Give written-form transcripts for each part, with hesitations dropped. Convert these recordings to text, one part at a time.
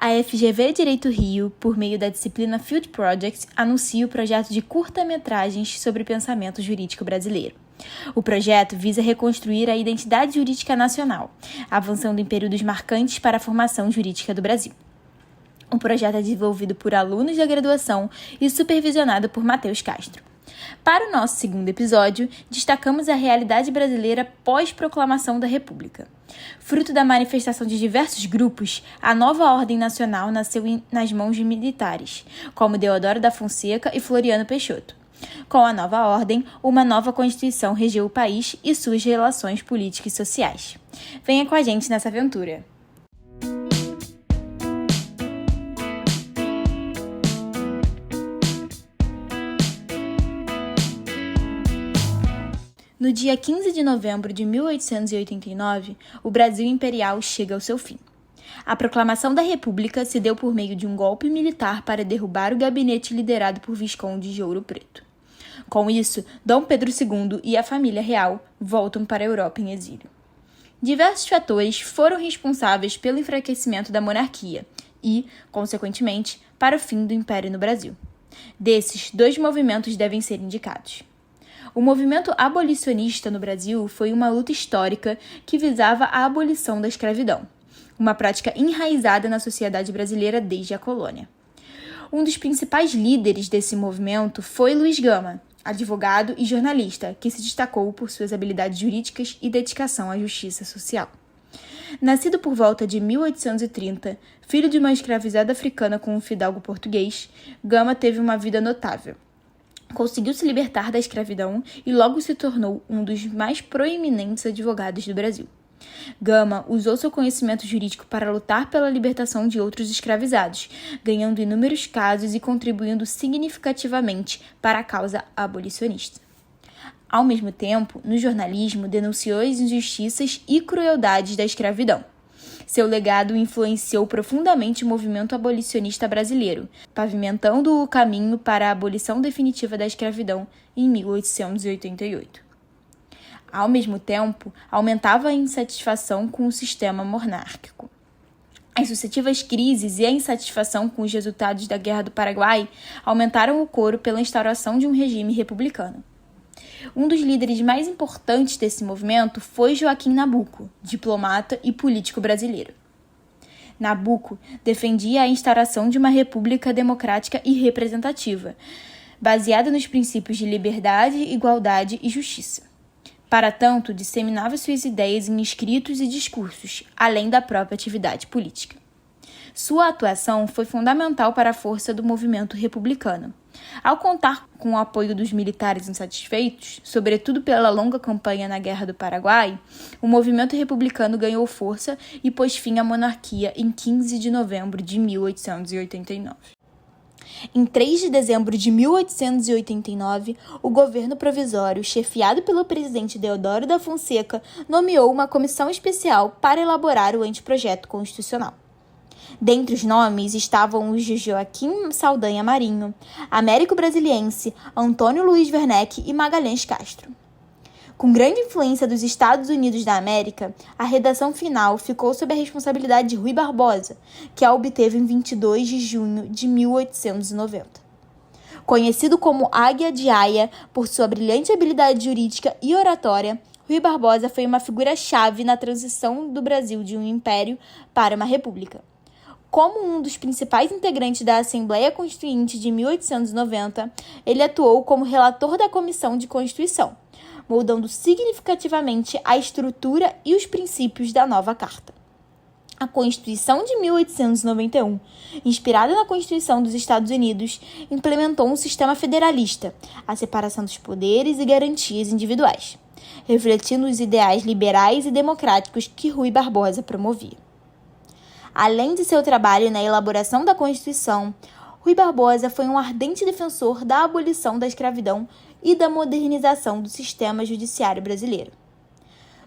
A FGV Direito Rio, por meio da disciplina Field Project, anuncia o projeto de curta-metragens sobre o pensamento jurídico brasileiro. O projeto visa reconstruir a identidade jurídica nacional, avançando em períodos marcantes para a formação jurídica do Brasil. O projeto é desenvolvido por alunos da graduação e supervisionado por Matheus Castro. Para o nosso segundo episódio, destacamos a realidade brasileira pós-proclamação da República. Fruto da manifestação de diversos grupos, a nova ordem nacional nasceu nas mãos de militares, como Deodoro da Fonseca e Floriano Peixoto. Com a nova ordem, uma nova Constituição regeu o país e suas relações políticas e sociais. Venha com a gente nessa aventura! No dia 15 de novembro de 1889, o Brasil imperial chega ao seu fim. A proclamação da República se deu por meio de um golpe militar para derrubar o gabinete liderado por Visconde de Ouro Preto. Com isso, Dom Pedro II e a família real voltam para a Europa em exílio. Diversos fatores foram responsáveis pelo enfraquecimento da monarquia e, consequentemente, para o fim do Império no Brasil. Desses, 2 movimentos devem ser indicados. O movimento abolicionista no Brasil foi uma luta histórica que visava a abolição da escravidão, uma prática enraizada na sociedade brasileira desde a colônia. Um dos principais líderes desse movimento foi Luiz Gama, advogado e jornalista, que se destacou por suas habilidades jurídicas e dedicação à justiça social. Nascido por volta de 1830, filho de uma escravizada africana com um fidalgo português, Gama teve uma vida notável. Conseguiu se libertar da escravidão e logo se tornou um dos mais proeminentes advogados do Brasil. Gama usou seu conhecimento jurídico para lutar pela libertação de outros escravizados, ganhando inúmeros casos e contribuindo significativamente para a causa abolicionista. Ao mesmo tempo, no jornalismo, denunciou as injustiças e crueldades da escravidão. Seu legado influenciou profundamente o movimento abolicionista brasileiro, pavimentando o caminho para a abolição definitiva da escravidão em 1888. Ao mesmo tempo, aumentava a insatisfação com o sistema monárquico. As sucessivas crises e a insatisfação com os resultados da Guerra do Paraguai aumentaram o coro pela instauração de um regime republicano. Um dos líderes mais importantes desse movimento foi Joaquim Nabuco, diplomata e político brasileiro. Nabuco defendia a instauração de uma república democrática e representativa, baseada nos princípios de liberdade, igualdade e justiça. Para tanto, disseminava suas ideias em escritos e discursos, além da própria atividade política. Sua atuação foi fundamental para a força do movimento republicano. Ao contar com o apoio dos militares insatisfeitos, sobretudo pela longa campanha na Guerra do Paraguai, o movimento republicano ganhou força e pôs fim à monarquia em 15 de novembro de 1889. Em 3 de dezembro de 1889, o governo provisório, chefiado pelo presidente Deodoro da Fonseca, nomeou uma comissão especial para elaborar o anteprojeto constitucional. Dentre os nomes estavam os de Joaquim Saldanha Marinho, Américo Brasiliense, Antônio Luiz Werneck e Magalhães Castro. Com grande influência dos Estados Unidos da América, a redação final ficou sob a responsabilidade de Rui Barbosa, que a obteve em 22 de junho de 1890. Conhecido como Águia de Aia por sua brilhante habilidade jurídica e oratória, Rui Barbosa foi uma figura-chave na transição do Brasil de um império para uma república. Como um dos principais integrantes da Assembleia Constituinte de 1890, ele atuou como relator da Comissão de Constituição, moldando significativamente a estrutura e os princípios da nova Carta. A Constituição de 1891, inspirada na Constituição dos Estados Unidos, implementou um sistema federalista, a separação dos poderes e garantias individuais, refletindo os ideais liberais e democráticos que Rui Barbosa promovia. Além de seu trabalho na elaboração da Constituição, Rui Barbosa foi um ardente defensor da abolição da escravidão e da modernização do sistema judiciário brasileiro.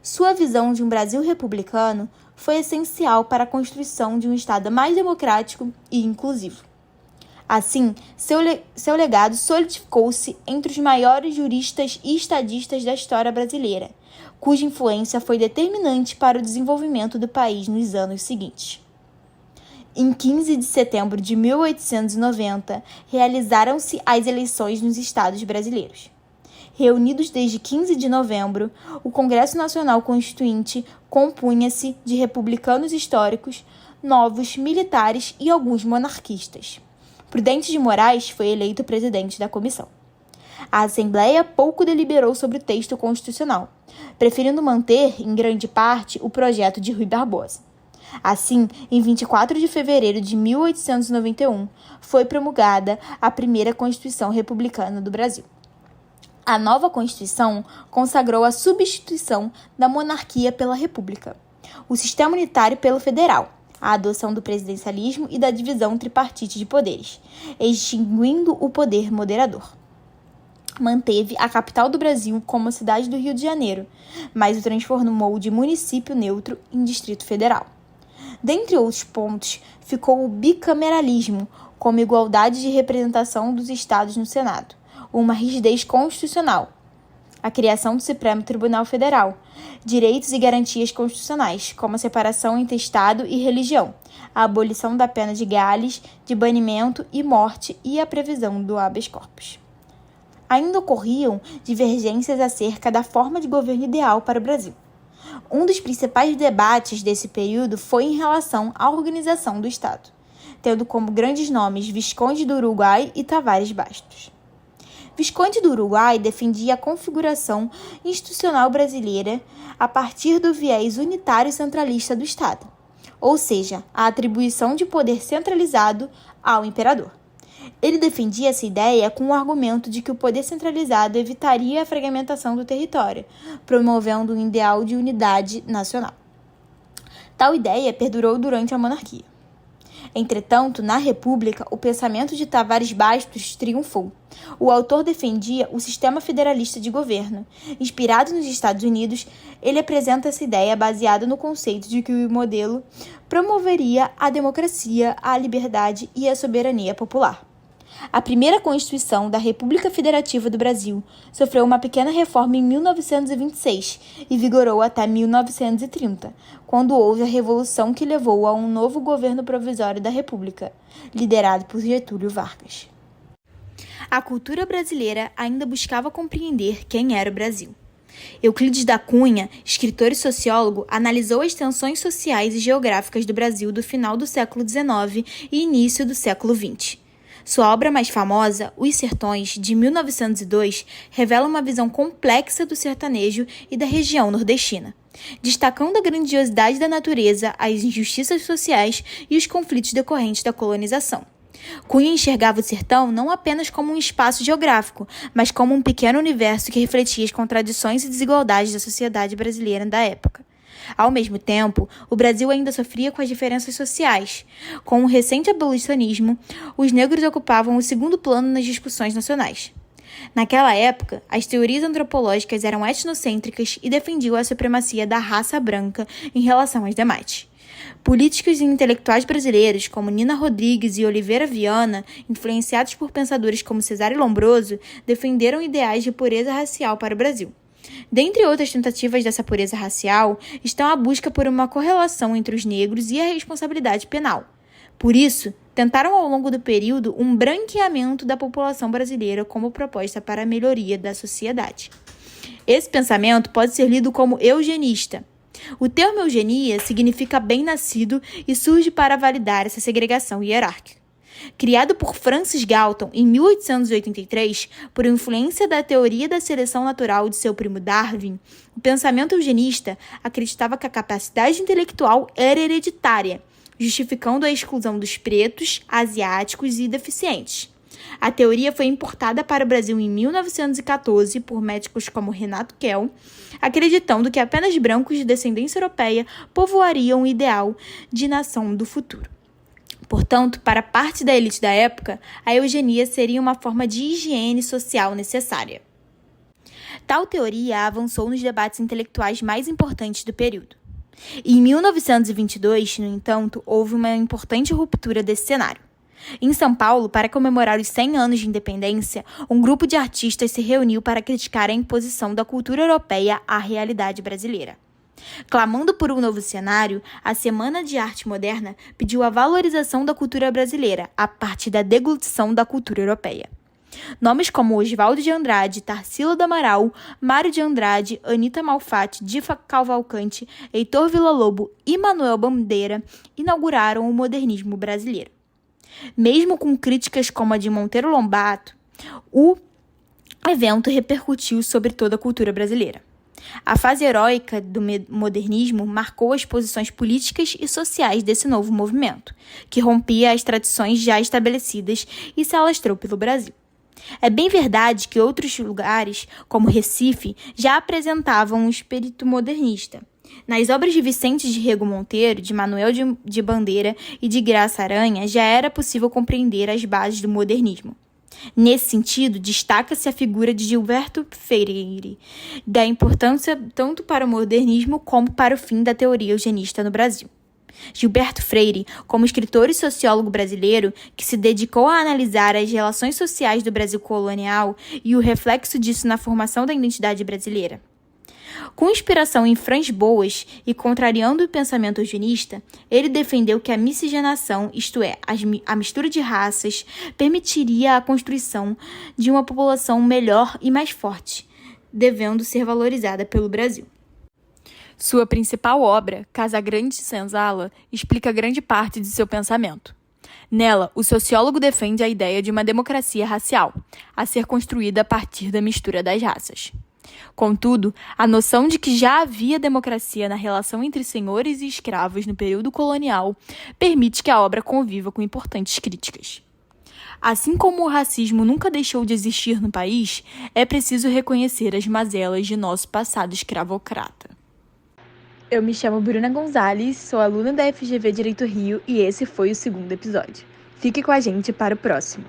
Sua visão de um Brasil republicano foi essencial para a construção de um Estado mais democrático e inclusivo. Assim, seu legado solidificou-se entre os maiores juristas e estadistas da história brasileira, cuja influência foi determinante para o desenvolvimento do país nos anos seguintes. Em 15 de setembro de 1890, realizaram-se as eleições nos estados brasileiros. Reunidos desde 15 de novembro, o Congresso Nacional Constituinte compunha-se de republicanos históricos, novos, militares e alguns monarquistas. Prudente de Moraes foi eleito presidente da comissão. A Assembleia pouco deliberou sobre o texto constitucional, preferindo manter, em grande parte, o projeto de Rui Barbosa. Assim, em 24 de fevereiro de 1891, foi promulgada a primeira Constituição Republicana do Brasil. A nova Constituição consagrou a substituição da monarquia pela república, o sistema unitário pelo federal, a adoção do presidencialismo e da divisão tripartite de poderes, extinguindo o poder moderador. Manteve a capital do Brasil como a cidade do Rio de Janeiro, mas o transformou de município neutro em Distrito Federal. Dentre outros pontos, ficou o bicameralismo, como igualdade de representação dos estados no Senado, uma rigidez constitucional, a criação do Supremo Tribunal Federal, direitos e garantias constitucionais, como a separação entre Estado e religião, a abolição da pena de Gales, de banimento e morte e a previsão do habeas corpus. Ainda ocorriam divergências acerca da forma de governo ideal para o Brasil. Um dos principais debates desse período foi em relação à organização do Estado, tendo como grandes nomes Visconde do Uruguai e Tavares Bastos. Visconde do Uruguai defendia a configuração institucional brasileira a partir do viés unitário e centralista do Estado, ou seja, a atribuição de poder centralizado ao imperador. Ele defendia essa ideia com o argumento de que o poder centralizado evitaria a fragmentação do território, promovendo um ideal de unidade nacional. Tal ideia perdurou durante a monarquia. Entretanto, na República, o pensamento de Tavares Bastos triunfou. O autor defendia o sistema federalista de governo. Inspirado nos Estados Unidos, ele apresenta essa ideia baseada no conceito de que o modelo promoveria a democracia, a liberdade e a soberania popular. A primeira Constituição da República Federativa do Brasil sofreu uma pequena reforma em 1926 e vigorou até 1930, quando houve a Revolução que levou a um novo governo provisório da República, liderado por Getúlio Vargas. A cultura brasileira ainda buscava compreender quem era o Brasil. Euclides da Cunha, escritor e sociólogo, analisou as tensões sociais e geográficas do Brasil do final do século XIX e início do século XX. Sua obra mais famosa, Os Sertões, de 1902, revela uma visão complexa do sertanejo e da região nordestina, destacando a grandiosidade da natureza, as injustiças sociais e os conflitos decorrentes da colonização. Cunha enxergava o sertão não apenas como um espaço geográfico, mas como um pequeno universo que refletia as contradições e desigualdades da sociedade brasileira da época. Ao mesmo tempo, o Brasil ainda sofria com as diferenças sociais. Com o recente abolicionismo, os negros ocupavam o segundo plano nas discussões nacionais. Naquela época, as teorias antropológicas eram etnocêntricas e defendiam a supremacia da raça branca em relação às demais. Políticos e intelectuais brasileiros, como Nina Rodrigues e Oliveira Viana, influenciados por pensadores como Cesare Lombroso, defenderam ideais de pureza racial para o Brasil. Dentre outras tentativas dessa pureza racial, estão a busca por uma correlação entre os negros e a responsabilidade penal. Por isso, tentaram ao longo do período um branqueamento da população brasileira como proposta para a melhoria da sociedade. Esse pensamento pode ser lido como eugenista. O termo eugenia significa bem-nascido e surge para validar essa segregação hierárquica. Criado por Francis Galton em 1883, por influência da teoria da seleção natural de seu primo Darwin, o pensamento eugenista acreditava que a capacidade intelectual era hereditária, justificando a exclusão dos pretos, asiáticos e deficientes. A teoria foi importada para o Brasil em 1914 por médicos como Renato Kell, acreditando que apenas brancos de descendência europeia povoariam o ideal de nação do futuro. Portanto, para parte da elite da época, a eugenia seria uma forma de higiene social necessária. Tal teoria avançou nos debates intelectuais mais importantes do período. Em 1922, no entanto, houve uma importante ruptura desse cenário. Em São Paulo, para comemorar os 100 anos de independência, um grupo de artistas se reuniu para criticar a imposição da cultura europeia à realidade brasileira. Clamando por um novo cenário, a Semana de Arte Moderna pediu a valorização da cultura brasileira a partir da deglutição da cultura europeia. Nomes como Oswaldo de Andrade, Tarsila do Amaral, Mário de Andrade, Anita Malfatti, Diva Cavalcante, Heitor Villa-Lobos e Manuel Bandeira inauguraram o modernismo brasileiro. Mesmo com críticas como a de Monteiro Lobato, o evento repercutiu sobre toda a cultura brasileira. A fase heróica do modernismo marcou as posições políticas e sociais desse novo movimento, que rompia as tradições já estabelecidas e se alastrou pelo Brasil. É bem verdade que outros lugares, como Recife, já apresentavam um espírito modernista. Nas obras de Vicente de Rego Monteiro, de Manuel de Bandeira e de Graça Aranha, já era possível compreender as bases do modernismo. Nesse sentido, destaca-se a figura de Gilberto Freire, da importância tanto para o modernismo como para o fim da teoria eugenista no Brasil. Gilberto Freire, como escritor e sociólogo brasileiro, que se dedicou a analisar as relações sociais do Brasil colonial e o reflexo disso na formação da identidade brasileira. Com inspiração em Franz Boas e contrariando o pensamento eugenista, ele defendeu que a miscigenação, isto é, a mistura de raças, permitiria a construção de uma população melhor e mais forte, devendo ser valorizada pelo Brasil. Sua principal obra, Casagrande Senzala, explica grande parte de seu pensamento. Nela, o sociólogo defende a ideia de uma democracia racial, a ser construída a partir da mistura das raças. Contudo, a noção de que já havia democracia na relação entre senhores e escravos no período colonial permite que a obra conviva com importantes críticas. Assim como o racismo nunca deixou de existir no país, é preciso reconhecer as mazelas de nosso passado escravocrata. Eu me chamo Bruna Gonzalez, sou aluna da FGV Direito Rio e esse foi o 2º episódio. Fique com a gente para o próximo.